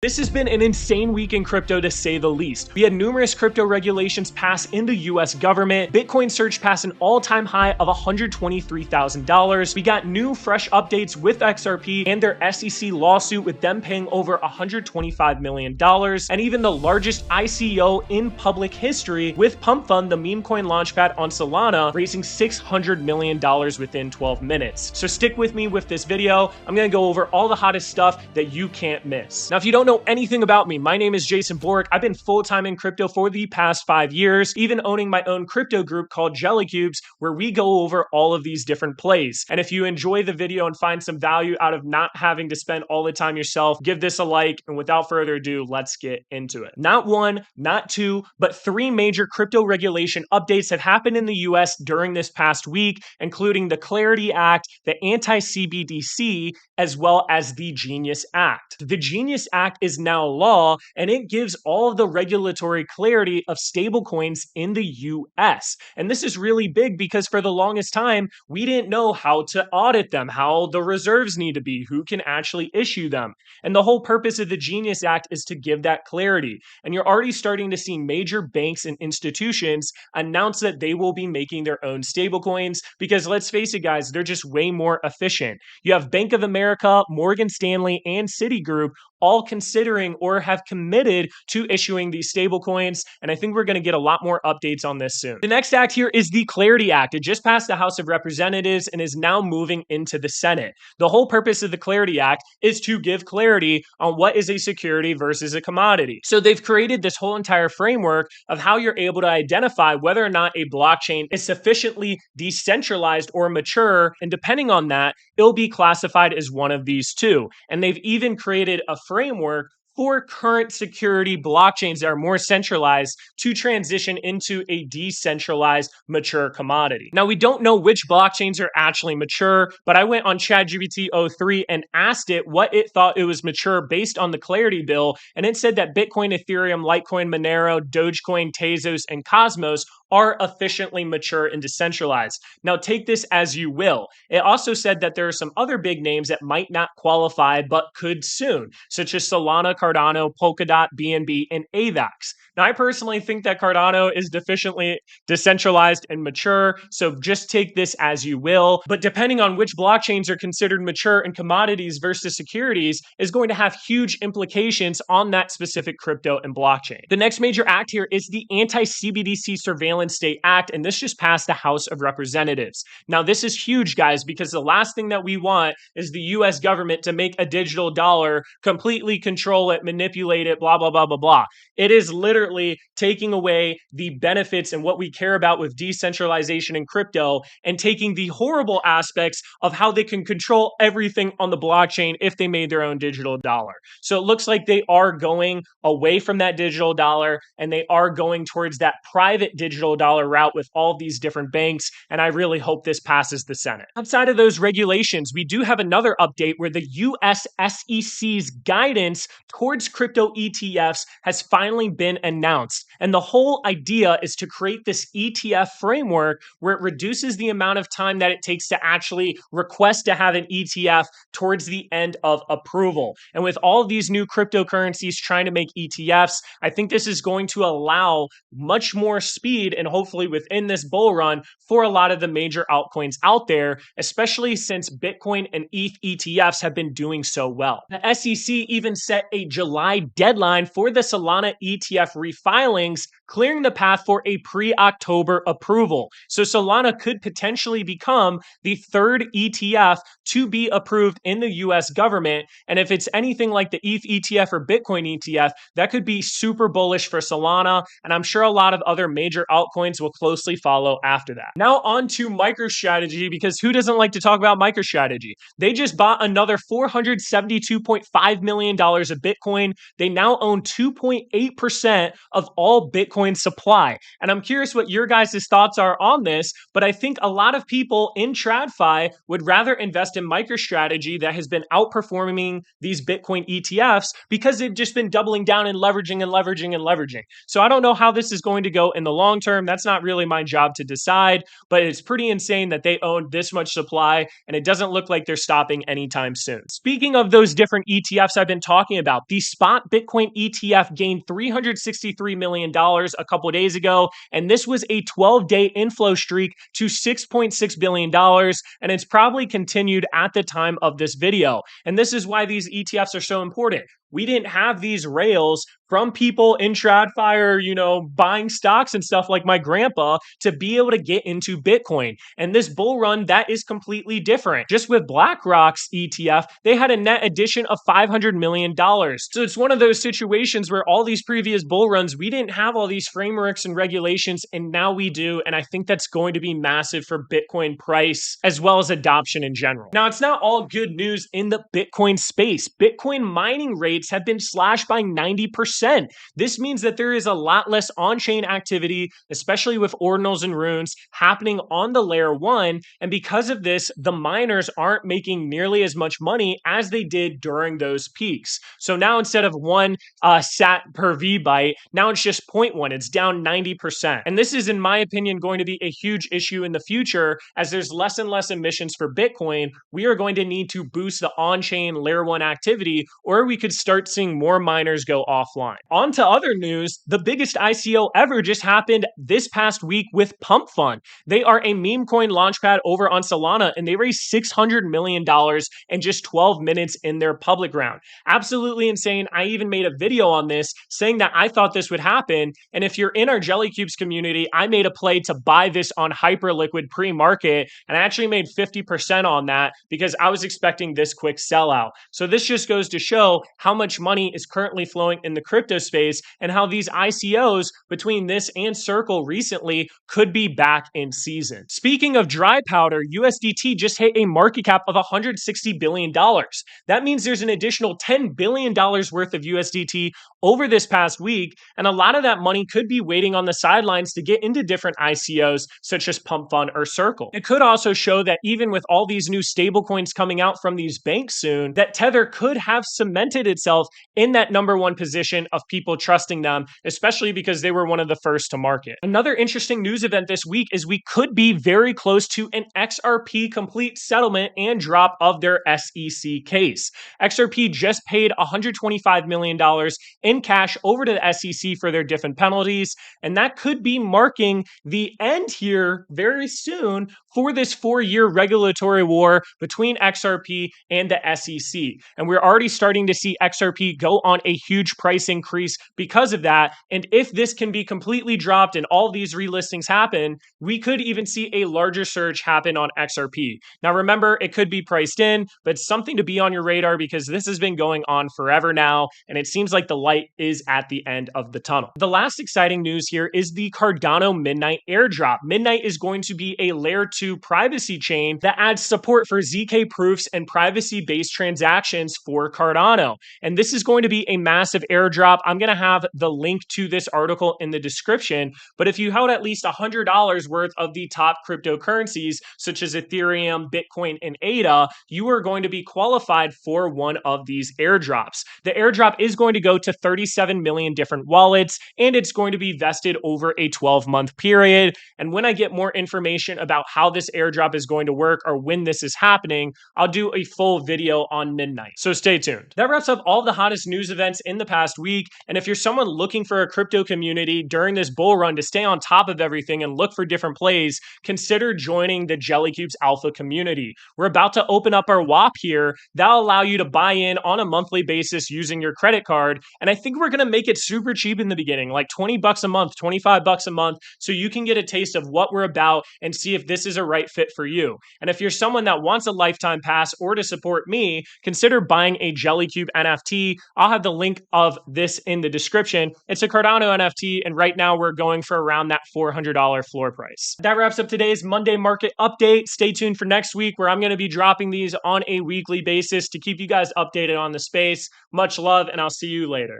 This has been an insane week in crypto to say the least. We had numerous crypto regulations pass in the US government. Bitcoin surged past an all-time high of $123,000. We got new fresh updates with XRP and their SEC lawsuit with them paying over $125 million. And even the largest ICO in public history with PumpFun, the meme coin launchpad on Solana, raising $600 million within 12 minutes. So stick with me with this video. I'm gonna go over all the hottest stuff that you can't miss. Now, if you don't know anything about me, my name is Jason Bork. I've been full-time in crypto for the past 5 years, even owning my own crypto group called Jellycubes, where we go over all of these different plays. And if you enjoy the video and find some value out of not having to spend all the time yourself, give this a like. And without further ado, let's get into it. Not one, not two, but 3 major crypto regulation updates have happened in the US during this past week, including the Clarity Act, the anti-CBDC, as well as the Genius Act. The Genius Act is now law, and it gives all of the regulatory clarity of stablecoins in the US. And this is really big because for the longest time, we didn't know how to audit them, how the reserves need to be, who can actually issue them. And the whole purpose of the Genius Act is to give that clarity. And you're already starting to see major banks and institutions announce that they will be making their own stablecoins because let's face it, guys, they're just way more efficient. You have Bank of America, Morgan Stanley, and Citigroup all considering or have committed to issuing these stablecoins. And I think we're going to get a lot more updates on this soon. The next act here is the Clarity Act. It just passed the House of Representatives and is now moving into the Senate. The whole purpose of the Clarity Act is to give clarity on what is a security versus a commodity. So they've created this whole entire framework of how you're able to identify whether or not a blockchain is sufficiently decentralized or mature. And depending on that, it'll be classified as one of these two. And they've even created a framework for current security blockchains that are more centralized to transition into a decentralized, mature commodity. Now, we don't know which blockchains are actually mature, but I went on ChatGPT 03 and asked it what it thought it was mature based on the Clarity bill, and it said that Bitcoin, Ethereum, Litecoin, Monero, Dogecoin, Tezos, and Cosmos are efficiently mature and decentralized. Now, take this as you will. It also said that there are some other big names that might not qualify but could soon, such as Solana, Cardano, Polkadot, BNB, and AVAX. Now, I personally think that Cardano is deficiently decentralized and mature, so just take this as you will. But depending on which blockchains are considered mature and commodities versus securities is going to have huge implications on that specific crypto and blockchain. The next major act here is the Anti-CBDC Surveillance State Act, and this just passed the House of Representatives. Now, this is huge, guys, because the last thing that we want is the US government to make a digital dollar, completely control it, manipulate it, blah, blah, blah, blah, blah. It is literally taking away the benefits and what we care about with decentralization in crypto and taking the horrible aspects of how they can control everything on the blockchain if they made their own digital dollar. So it looks like they are going away from that digital dollar and they are going towards that private digital dollar route with all these different banks. And I really hope this passes the Senate. Outside of those regulations, we do have another update where the US SEC's guidance towards crypto ETFs has finally been announced. And the whole idea is to create this ETF framework where it reduces the amount of time that it takes to actually request to have an ETF towards the end of approval. And with all of these new cryptocurrencies trying to make ETFs, I think this is going to allow much more speed and hopefully within this bull run for a lot of the major altcoins out there, especially since Bitcoin and ETH ETFs have been doing so well. The SEC even set a July deadline for the Solana ETF refilings, clearing the path for a pre-October approval. So Solana could potentially become the third ETF to be approved in the US government. And if it's anything like the ETH ETF or Bitcoin ETF, that could be super bullish for Solana. And I'm sure a lot of other major altcoins will closely follow after that. Now on to MicroStrategy, because who doesn't like to talk about MicroStrategy? They just bought another $472.5 million of Bitcoin. They now own 2.8% of all Bitcoin Bitcoin supply. And I'm curious what your guys' thoughts are on this, but I think a lot of people in TradFi would rather invest in MicroStrategy that has been outperforming these Bitcoin ETFs because they've just been doubling down and leveraging and leveraging and leveraging. So I don't know how this is going to go in the long term. That's not really my job to decide, but it's pretty insane that they own this much supply, and it doesn't look like they're stopping anytime soon. Speaking of those different ETFs I've been talking about, the spot Bitcoin ETF gained $363 million a couple of days ago, and this was a 12-day inflow streak to $6.6 billion, and it's probably continued at the time of this video. And this is why these ETFs are so important. We didn't have these rails from people in TradFi or, buying stocks and stuff like my grandpa to be able to get into Bitcoin. And this bull run, that is completely different. Just with BlackRock's ETF, they had a net addition of $500 million. So it's one of those situations where all these previous bull runs, we didn't have all these frameworks and regulations, and now we do. And I think that's going to be massive for Bitcoin price as well as adoption in general. Now, it's not all good news in the Bitcoin space. Bitcoin mining rates have been slashed by 90%. This means that there is a lot less on-chain activity, especially with ordinals and runes, happening on the layer 1. And because of this, the miners aren't making nearly as much money as they did during those peaks. So now instead of 1 sat per V-byte, now it's just 0.1. It's down 90%. And this is, in my opinion, going to be a huge issue in the future as there's less and less emissions for Bitcoin. We are going to need to boost the on-chain layer 1 activity, or we could start seeing more miners go offline. On to other news, the biggest ICO ever just happened this past week with PumpFun. They are a meme coin launchpad over on Solana, and they raised $600 million in just 12 minutes in their public round. Absolutely insane. I even made a video on this saying that I thought this would happen. And if you're in our Jellycubes community, I made a play to buy this on Hyperliquid pre-market, and I actually made 50% on that because I was expecting this quick sellout. So this just goes to show how much money is currently flowing in the crypto space and how these ICOs between this and Circle recently could be back in season. Speaking of dry powder, USDT just hit a market cap of $160 billion. That means there's an additional $10 billion worth of USDT over this past week, and a lot of that money could be waiting on the sidelines to get into different ICOs such as PumpFun or Circle. It could also show that even with all these new stablecoins coming out from these banks soon, that Tether could have cemented itself in that number 1 position of people trusting them, especially because they were one of the first to market. Another interesting news event this week is we could be very close to an XRP complete settlement and drop of their SEC case. XRP just paid $125 million in cash over to the SEC for their different penalties, and that could be marking the end here very soon for this 4-year regulatory war between XRP and the SEC. And we're already starting to see XRP go on a huge price increase because of that. And if this can be completely dropped and all these relistings happen, we could even see a larger surge happen on XRP. Now remember, it could be priced in, but it's something to be on your radar because this has been going on forever now, and it seems like the light is at the end of the tunnel. The last exciting news here is the Cardano Midnight Airdrop. Midnight is going to be a layer 2 privacy chain that adds support for ZK proofs and privacy-based transactions for Cardano. And this is going to be a massive airdrop. I'm going to have the link to this article in the description, but if you held at least $100 worth of the top cryptocurrencies, such as Ethereum, Bitcoin, and ADA, you are going to be qualified for one of these airdrops. The airdrop is going to go to 37 million different wallets, and it's going to be vested over a 12-month period. And when I get more information about how this airdrop is going to work or when this is happening, I'll do a full video on Midnight. So stay tuned. That wraps up all the hottest news events in the past week. And if you're someone looking for a crypto community during this bull run to stay on top of everything and look for different plays, consider joining the Jellycubes Alpha community. We're about to open up our Whop here. That'll allow you to buy in on a monthly basis using your credit card. And I think we're going to make it super cheap in the beginning, like $20 a month, $25 a month, so you can get a taste of what we're about and see if this is a right fit for you. And if you're someone that wants a lifetime pass or to support me, consider buying a Jellycube NFT. I'll have the link of this in the description. It's a Cardano NFT, and right now we're going for around that $400 floor price. That wraps up today's Monday market update. Stay tuned for next week, where I'm going to be dropping these on a weekly basis to keep you guys updated on the space. Much love, and I'll see you later.